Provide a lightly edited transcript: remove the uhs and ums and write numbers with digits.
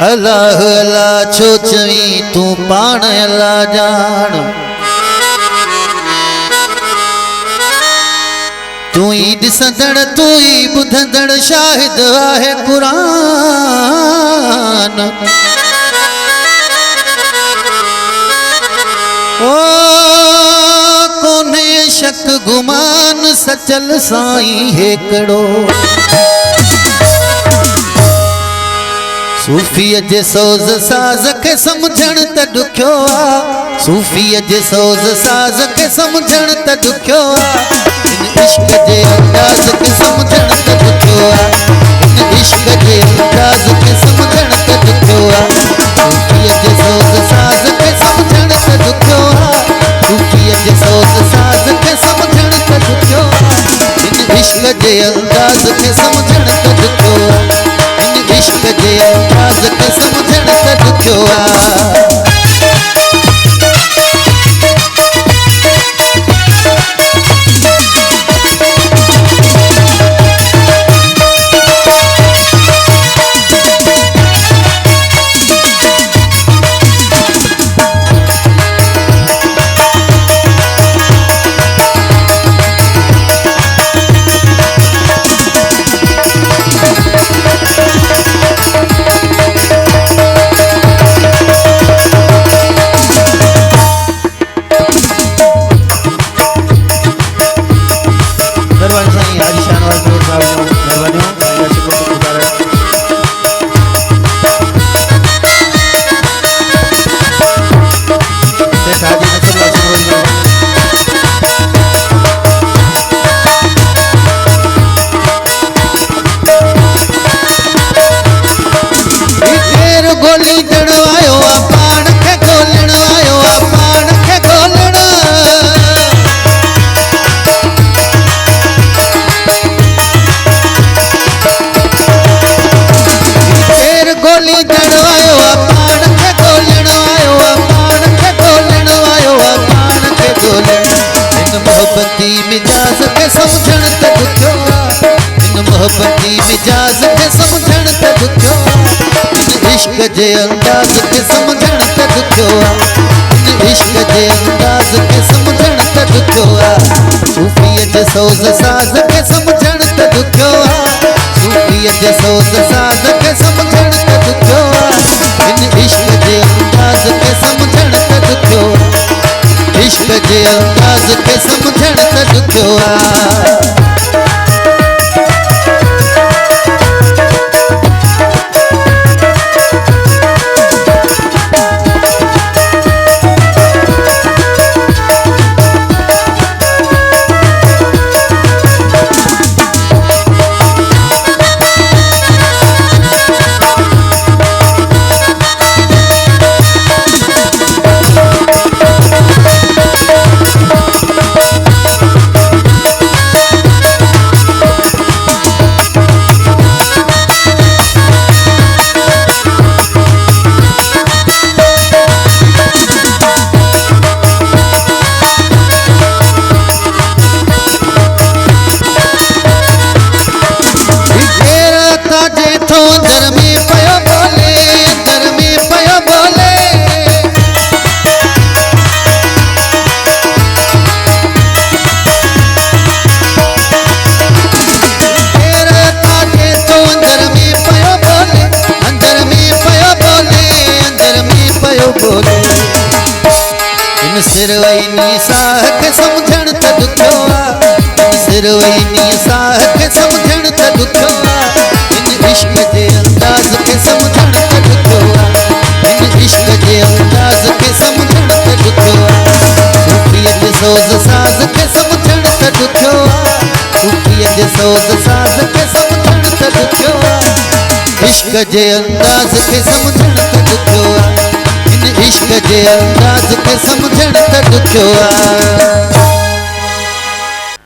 अल्लाह अल्लाह छो चवी तू पाण अल्लाह जान। तू ही ॾिसंदड़ तू ही ॿुधंदड़ शाहिद आहे क़ुरान। ओ कोने शक गुमान सचल साईं हेकड़ो। सूफीअ जे सोज़ साज़ के समझण त ॾुखियो आ। सूफीअ जे सोज़ साज़ के समझण त ॾुखियो आ। इन इश्क जे अंदाज़ के समझण त ॾुखियो आ। इन इश्क जे अंदाज़ के समझण त ॾुखियो आ। सूफीअ जे सोज़ साज़ के समझण त ॾुखियो आ। सूफीअ जे सोज़ साज़ के समझण त ॾुखियो आ। इन इश्क जे अंदाज़ के समझण त ॾुखियो आ। इश्क जे अंदाज़ के समझण त ॾुखियो आ। मिजाज के समझण त ॾुखियो आ। इन मोहब्बती मिजाज के समझण त ॾुखियो आ। इन इश्क जे अंदाज़ के समझण त ॾुखियो आ। इन इश्क जे अंदाज़ के समझण त ॾुखियो आ। सूफीअ जे सोज़ साज़ के समझण त ॾुखियो आ। सूफीअ जे सोज़ साज़ के समझण त ॾुखियो आ। इन इश्क जे अंदाज़ के समझण त ॾुखियो आ। इश्क जे अंदाज़ के समझण त ॾुखियो आ। सिरवैनी साह के समझण त ॾुखियो आ। सिरवैनी साह के समझण त ॾुखियो आ। इन इश्क जे अंदाज़ के समझण त ॾुखियो आ। इन इश्क जे अंदाज़ के समझण त ॾुखियो आ। सूफीअ जे सोज़ साज़ के समझण त ॾुखियो आ। सूफीअ जे सोज़ साज़ के समझण त ॾुखियो आ। इश्क जे अंदाज़ के समझण त ॾुखियो आ। इश्क जे अंदाज़ के समझण त ॾुखियो आ।